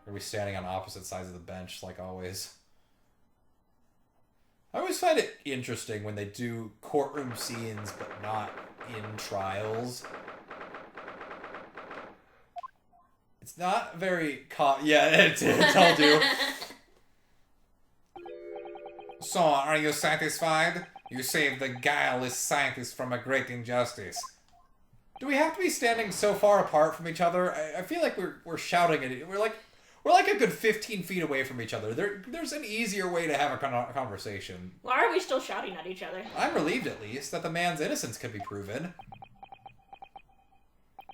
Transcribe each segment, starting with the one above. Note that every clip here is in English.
Are we standing on opposite sides of the bench, like always? I always find it interesting when they do courtroom scenes, but not in trials. It's not very yeah, it's all due. So, are you satisfied? You saved the guileless scientist from a great injustice. Do we have to be standing so far apart from each other? I feel like we're shouting at it. We're like a good 15 feet away from each other. There's an easier way to have a conversation. Why are we still shouting at each other? I'm relieved, at least, that the man's innocence could be proven.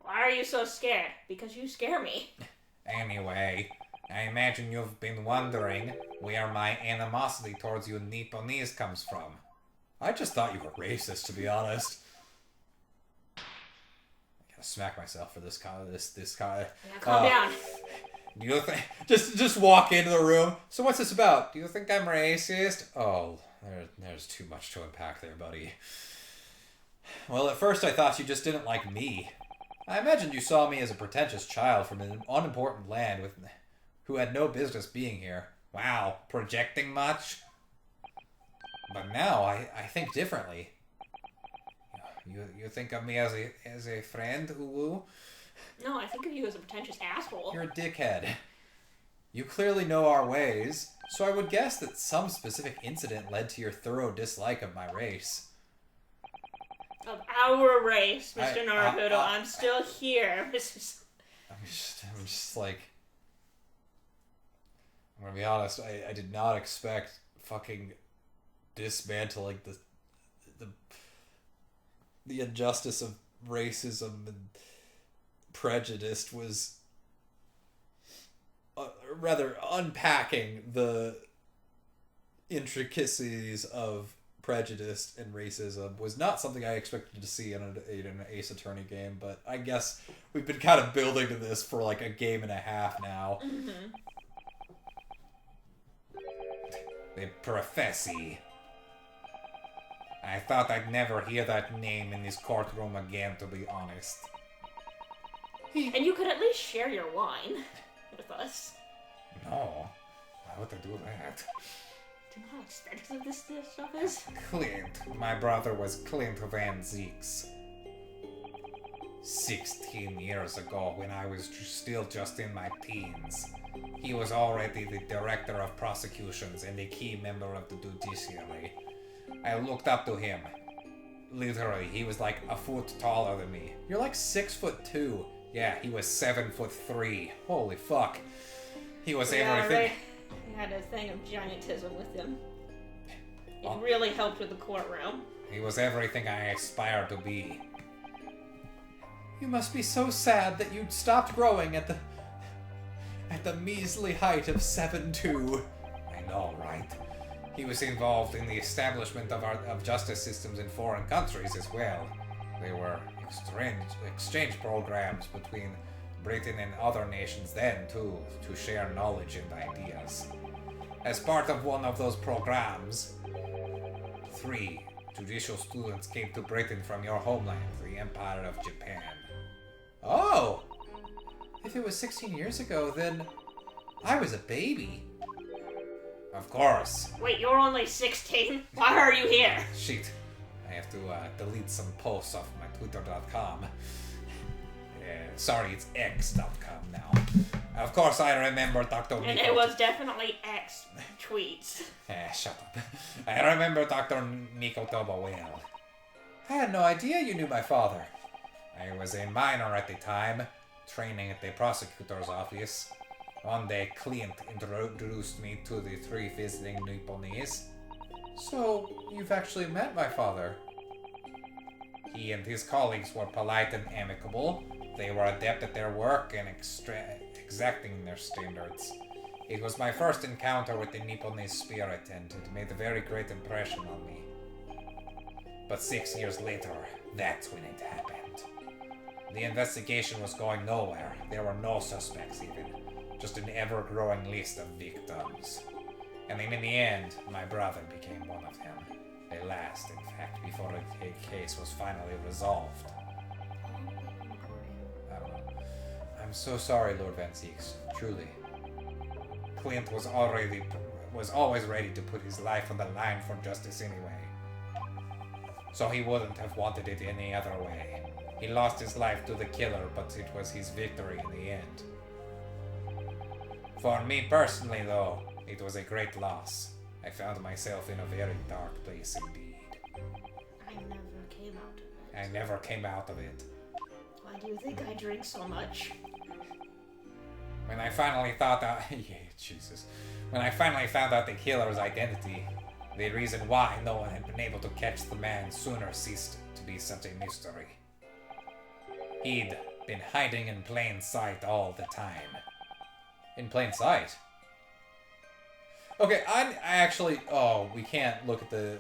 Why are you so scared? Because you scare me. Anyway, I imagine you've been wondering where my animosity towards you Nipponese comes from. I just thought you were racist, to be honest. I gotta smack myself for this Yeah, calm down. Do you think... Just walk into the room. So what's this about? Do you think I'm racist? Oh, there's too much to unpack there, buddy. Well, at first I thought you just didn't like me. I imagined you saw me as a pretentious child from an unimportant land who had no business being here. Wow, projecting much? But now I think differently. You think of me as a friend, Uwu? No, I think of you as a pretentious asshole. You're a dickhead. You clearly know our ways, so I would guess that some specific incident led to your thorough dislike of my race. Of our race, Mr. Naruhodo. I'm still here. I'm just like... I'm gonna be honest, I did not expect fucking dismantling the injustice of racism and prejudice was... rather, unpacking the intricacies of prejudice and racism was not something I expected to see in an Ace Attorney game, but I guess we've been kind of building to this for like a game and a half now. Mm-hmm. The Professy. I thought I'd never hear that name in this courtroom again, to be honest. And you could at least share your wine with us. No. Why would I do that? Do you know how expensive this stuff is? Clint. My brother was Clint Van Zeeks. 16 years ago, when I was still just in my teens, he was already the director of prosecutions and a key member of the judiciary. I looked up to him. Literally, he was like a foot taller than me. You're like 6'2". Yeah, he was 7'3". Holy fuck. He was everything. Right. He had a thing of giantism with him. It really helped with the courtroom. He was everything I aspired to be. You must be so sad that you'd stopped growing at the measly height of 7'2". I know, right? He was involved in the establishment of justice systems in foreign countries as well. There were exchange programs between Britain and other nations then, too, to share knowledge and ideas. As part of one of those programs, 3 judicial students came to Britain from your homeland, the Empire of Japan. Oh! If it was 16 years ago, then I was a baby. Of course. Wait, you're only 16? Why are you here? Shit. I have to delete some posts off my twitter.com. Sorry, it's x.com now. Of course I remember Dr. And it was definitely X tweets. Shut up. I remember Dr. Nikotoba well. I had no idea you knew my father. I was a minor at the time, training at the prosecutor's office. One day, Clint introduced me to the 3 visiting Nipponese. So, you've actually met my father? He and his colleagues were polite and amicable. They were adept at their work and exacting their standards. It was my first encounter with the Nipponese spirit, and it made a very great impression on me. But 6 years later, that's when it happened. The investigation was going nowhere. There were no suspects even. Just an ever-growing list of victims. And then in the end, my brother became one of them. The last, in fact, before the case was finally resolved. I don't know. I'm so sorry, Lord Van Zeeks. Truly. Clint was always ready to put his life on the line for justice anyway. So he wouldn't have wanted it any other way. He lost his life to the killer, but it was his victory in the end. For me personally, though, it was a great loss. I found myself in a very dark place indeed. I never came out of it. I never came out of it. Why do you think I drink so much? When I finally thought out... yeah, Jesus. When I finally found out the killer's identity, the reason why no one had been able to catch the man sooner ceased to be such a mystery. He'd been hiding in plain sight all the time. In plain sight? Okay, I actually... Oh, we can't look at the...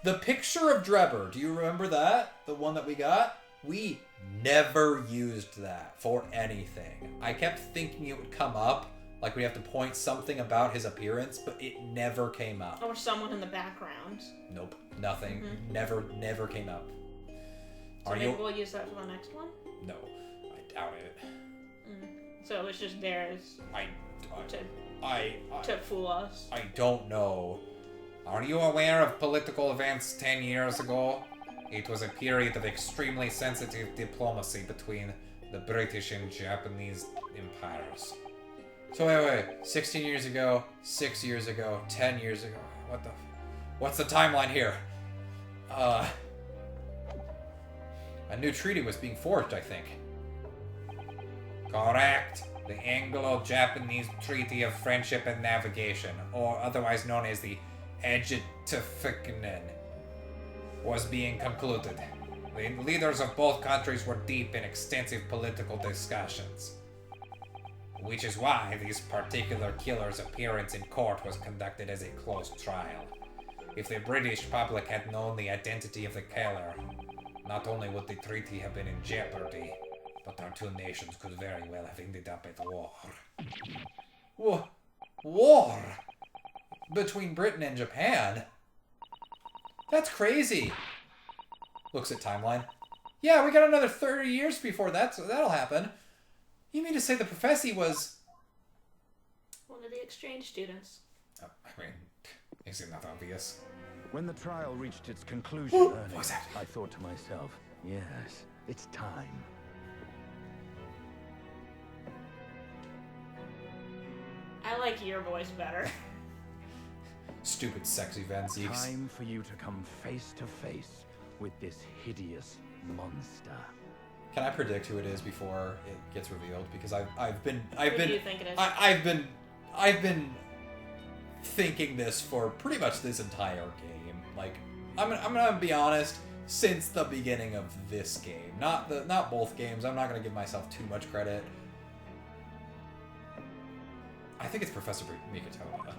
The picture of Drebber, do you remember that? The one that we got? We never used that for anything. I kept thinking it would come up, like we have to point something about his appearance, but it never came up. Or someone in the background. Nope, nothing. Mm-hmm. Never came up. So maybe we'll use that for the next one? No, I doubt it. So it's just there as to fool us. I don't know. Are you aware of political events 10 years ago? It was a period of extremely sensitive diplomacy between the British and Japanese empires. So wait, 16 years ago, 6 years ago, 10 years ago, what's the timeline here? A new treaty was being forged, I think. Correct. The Anglo-Japanese Treaty of Friendship and Navigation, or otherwise known as the Edgetifiknen, was being concluded. The leaders of both countries were deep in extensive political discussions, which is why this particular killer's appearance in court was conducted as a closed trial. If the British public had known the identity of the killer, not only would the treaty have been in jeopardy, but our two nations could very well have ended up at war. War? Between Britain and Japan? That's crazy. Looks at timeline. Yeah, we got another 30 years before that, so that'll happen. You mean to say the Professor was... one of the exchange students. Oh, I mean, is it not obvious? When the trial reached its conclusion earlier, What's that? I thought to myself, yes, it's time. I like your voice better. Stupid sexy Van Zeeks. Time for you to come face to face with this hideous monster. Can I predict who it is before it gets revealed? Because I've been Who do you think it is? I've been thinking this for pretty much this entire game. Like, I'm gonna be honest, since the beginning of this game, not both games. I'm not gonna give myself too much credit. I think it's Professor Mikitona.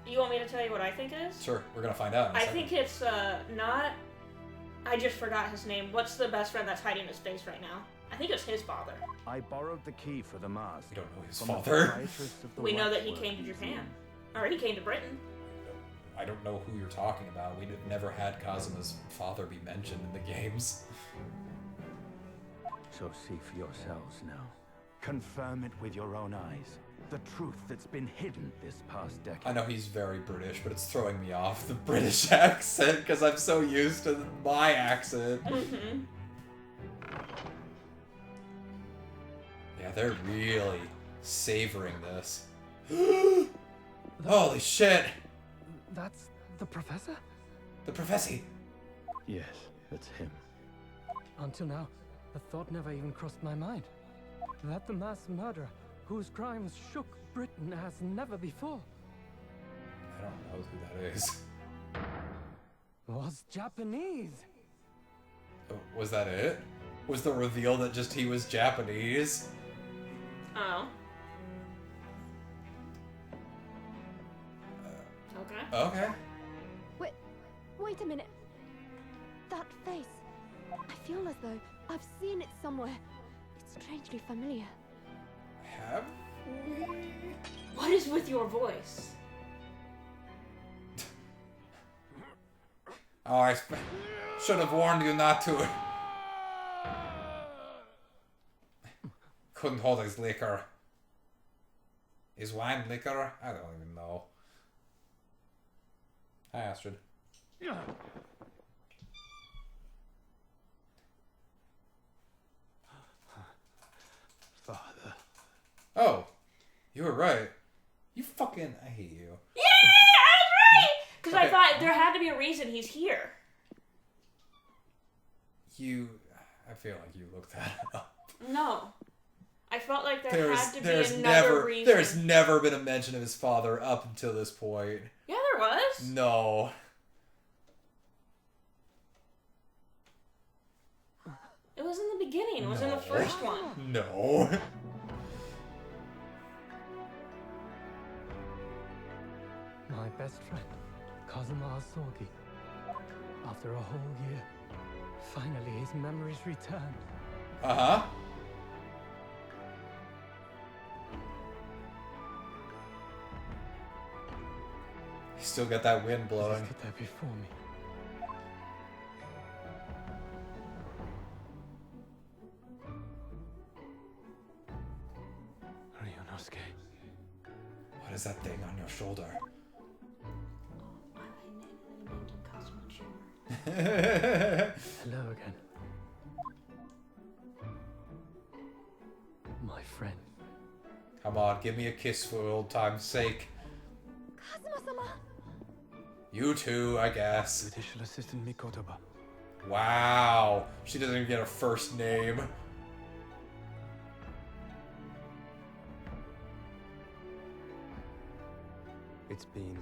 You want me to tell you what I think it is? Sure, we're gonna find out in a I second. think it's not. I just forgot his name. What's the best friend that's hiding his face right now? I think it's his father. I borrowed the key for the mask. We don't know his from the father. psychiatrist of the We know that he Waxworks came to Japan. Museum. Or he came to Britain. I don't know who you're talking about. We've never had Kazuma's father be mentioned in the games. So see for yourselves now. Confirm it with your own eyes. The truth that's been hidden this past decade. I know he's very British, but it's throwing me off, the British accent, because I'm so used to my accent. Mm-hmm. Yeah, they're really savoring this. Holy shit! That's the professor? The Professor! Yes, that's him. Until now, the thought never even crossed my mind. That the mass murderer, whose crimes shook Britain as never before, I don't know who that is. was Japanese. Oh, was that it? Was the reveal that just he was Japanese? Oh. Okay. Okay. Wait a minute. That face. I feel as though I've seen it somewhere. It's strangely familiar. Have we? What is with your voice? Oh, I should have warned you not to. Couldn't hold his liquor. Is wine liquor? I don't even know. Hi, Astrid. Father. Oh, you were right. You fucking... I hate you. Yeah, I was right! Because I Okay. thought there had to be a reason he's here. I feel like you looked that up. No. I felt like there had to be there's another reason. There's never been a mention of his father up until this point. Yeah, there was. No. It was in the beginning. It was in the No. first one. No. My best friend, Kazuma Asogi. After a whole year, finally his memories returned. Uh-huh. You still got that wind blowing. Stood there before me. Ryunosuke. What is that thing on your shoulder? I named him Cosmo Jr. Hello again. My friend. Come on, give me a kiss for old time's sake. Kazuma-sama! You too, I guess. Judicial Assistant Mikotoba. Wow. She doesn't even get a first name. It's been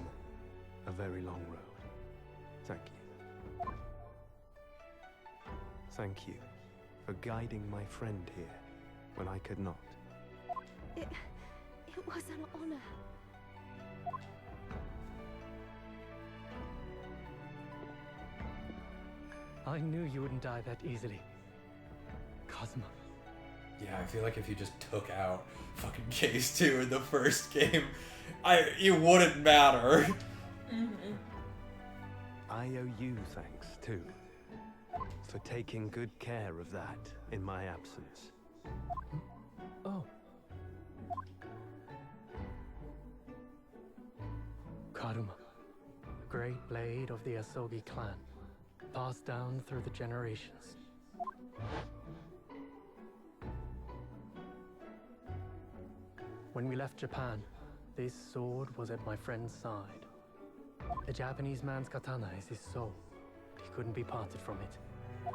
a very long road. Thank you. Thank you for guiding my friend here when I could not. It was an honor. I knew you wouldn't die that easily. Kazuma. Yeah, I feel like if you just took out fucking Case 2 in the first game, it wouldn't matter. Mm-hmm. I owe you thanks, too, for taking good care of that in my absence. Oh. Karuma, the great blade of the Asogi clan, passed down through the generations. When we left Japan, this sword was at my friend's side. A Japanese man's katana is his soul. He couldn't be parted from it.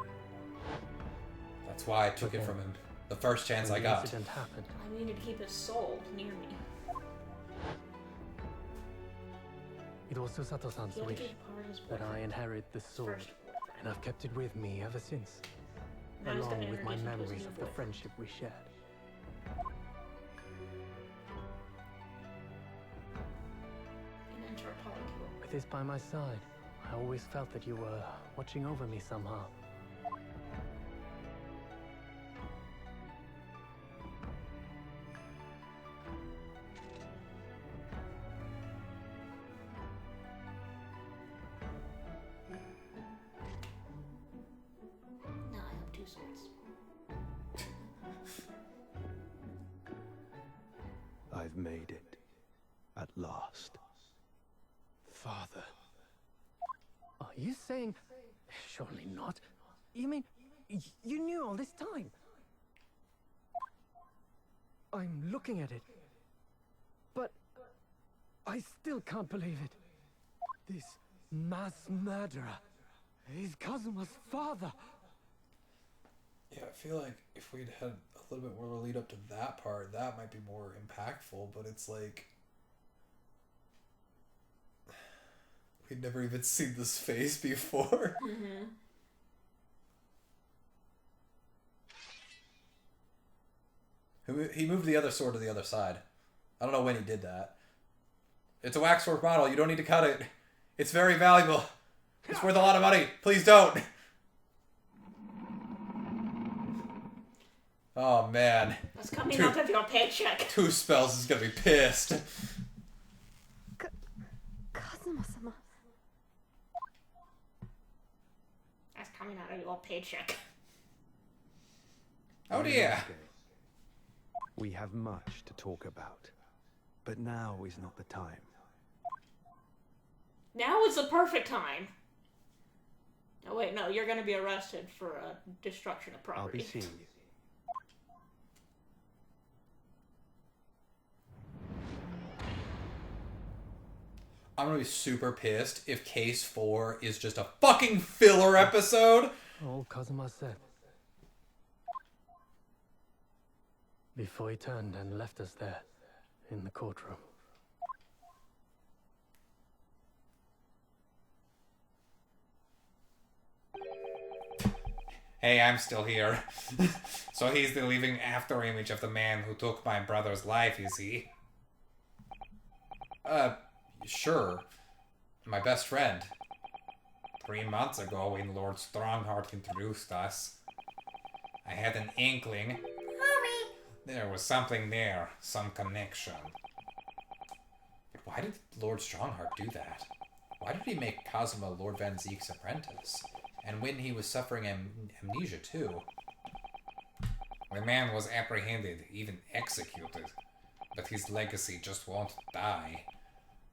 That's why I took it from him the first chance I When the got. incident happened, I needed to keep his soul near me. it was Susato-san's He had to wish keep part of his that I boyfriend. inherit the sword, First boyfriend. and I've kept it with me ever since, Now he's gonna along with my introduce him to his memories new of the boyfriend. friendship we shared. An enter a polycule. With this by my side, I always felt that you were watching over me somehow. Now I have two swords. I've made it. At last. Father. Are you saying... Surely not. You mean, you knew all this time? I'm looking at it. But I still can't believe it. This mass murderer is Kazuma's father. Yeah, I feel like if we'd had a little bit more of a lead up to that part, that might be more impactful, but it's like... We'd never even seen this face before. Mm-hmm. He moved the other sword to the other side. I don't know when he did that. It's a waxwork model. You don't need to cut it. It's very valuable. It's worth a lot of money. Please don't. Oh, man. That's coming Two- up of your paycheck. Two spells is gonna be pissed. Kazuma-sama. That's coming out of your paycheck. Oh, dear. We have much to talk about. But now is not the time. Now is the perfect time. Oh wait, no, you're gonna be arrested for destruction of I'll be property. seeing you. I'm gonna be super pissed if Case 4 is just a fucking filler episode. All Kazuma said. Before he turned and left us there, in the courtroom. Hey, I'm still here. So he's the living after image of the man who took my brother's life, is he? Sure. My best friend. 3 months ago, when Lord Strongheart introduced us, I had an inkling. There was something there, some connection. But why did Lord Strongheart do that? Why did he make Kazuma Lord Van Zeek's apprentice? And when he was suffering amnesia too? The man was apprehended, even executed. But his legacy just won't die.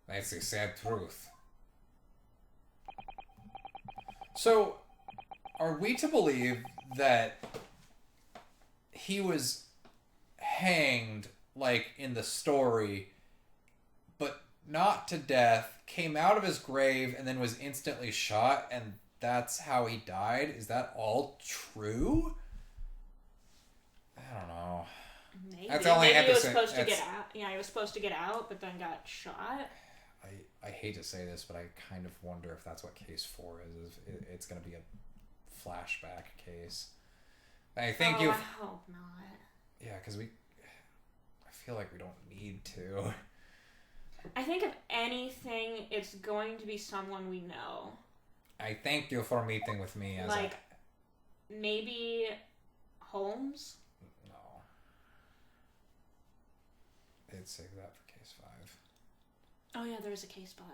That's the sad truth. So, are we to believe that he was hanged, like, in the story, but not to death, came out of his grave, and then was instantly shot, and that's how he died? Is that all true? I don't know. Maybe. That's all I Maybe had he to was say. supposed to get out. Yeah, he was supposed to get out, but then got shot. I hate to say this, but I kind of wonder if that's what Case 4 is. It's going to be a flashback case. I think I hope not. Yeah, because I feel like we don't need to. I think if anything, it's going to be someone we know. I thank you for meeting with me as like, maybe Holmes? No. They'd save that for Case 5. Oh yeah, there's a Case 5.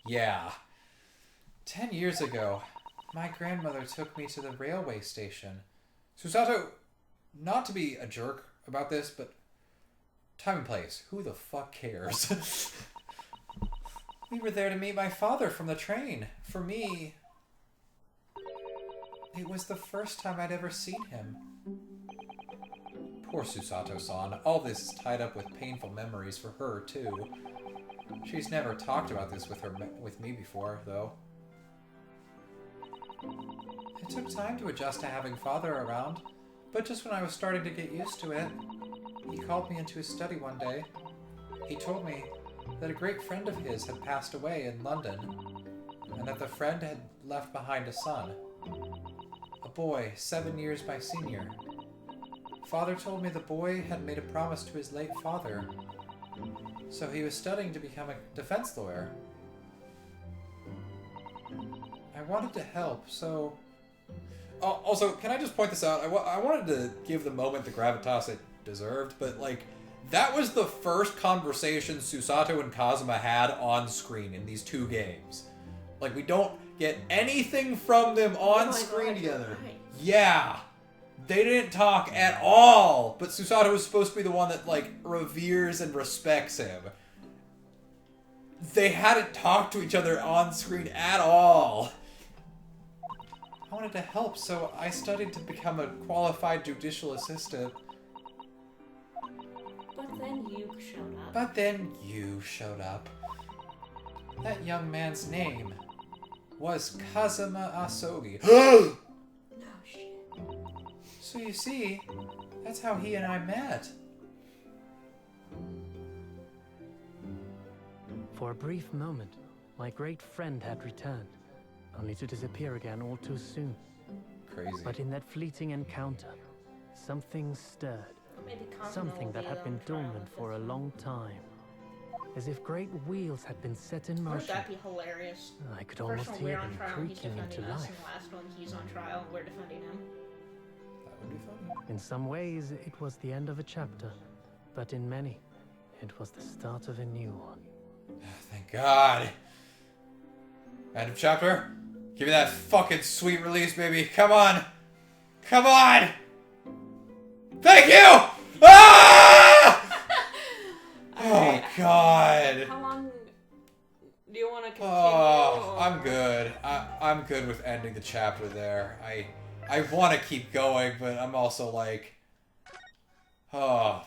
Yeah. 10 years ago, my grandmother took me to the railway station. Susato, not to be a jerk about this, but time and place, who the fuck cares? We were there to meet my father from the train. For me, it was the first time I'd ever seen him. Poor Susato-san. All this is tied up with painful memories for her, too. She's never talked about this with me before, though. It took time to adjust to having father around, but just when I was starting to get used to it, he called me into his study one day. He told me that a great friend of his had passed away in London, and that the friend had left behind a son. A boy, 7 years my senior. Father told me the boy had made a promise to his late father, so he was studying to become a defense lawyer. I wanted to help, so... Also, can I just point this out? I wanted to give the moment the gravitas it deserved, but, like, that was the first conversation Susato and Kazuma had on screen in these two games. Like, we don't get anything from them on screen together. Right. Yeah! They didn't talk at all! But Susato was supposed to be the one that, like, reveres and respects him. They hadn't talked to each other on screen at all. I wanted to help, so I studied to become a qualified judicial assistant. But then you But then you showed up. showed up. That young man's name was Kazuma Asogi. No shit. So you see, that's how he and I met. For a brief moment, my great friend had returned, only to disappear again all too soon. Crazy. But in that fleeting encounter, something stirred. Maybe Kazuma Something will that be had on been trial dormant in for a 15. long time. As if great wheels had been set in Wouldn't motion. that be hilarious? I could First almost one hear we're on them trial and he's creaking into defending us, life. and last one he's on trial and we're defending him. That would be funny. In some ways, it was the end of a chapter, but in many, it was the start of a new one. Thank God. End of chapter. Give me that fucking sweet release, baby. Come on. Come on. Thank you. Ah! I'm good with ending the chapter there. I want to keep going, but I'm also like, oh my god.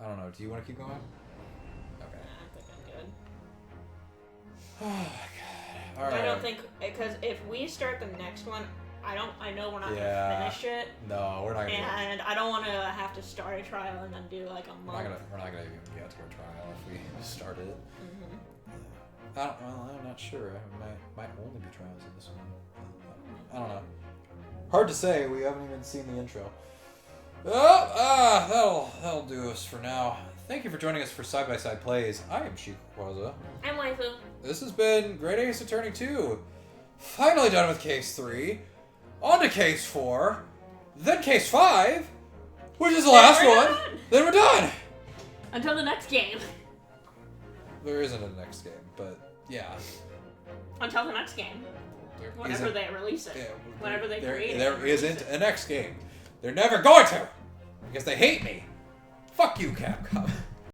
I don't know. Do you want to keep going? Okay. I think I'm good. Oh my god. All right. I don't think, because if we start the next one, I know we're not gonna finish it. No, we're not gonna. And I don't want to have to start a trial and then do like a month. We're not gonna even get to a trial if we started it. Mm-hmm. I'm not sure. It might only be trials in this one. I don't know. Hard to say. We haven't even seen the intro. That'll do us for now. Thank you for joining us for Side by Side Plays. I am Shikuquaza. I'm Waifu. This has been Great Ace Attorney 2. Finally done with Case 3. On to Case 4. Then Case 5. Which is the last one. Done. Then we're done. Until the next game. There isn't a next game, but yeah. Until the next game. Whenever they release it. Yeah, Whenever they create it. There isn't a next game. They're never going to. Because they hate me. Fuck you, Capcom.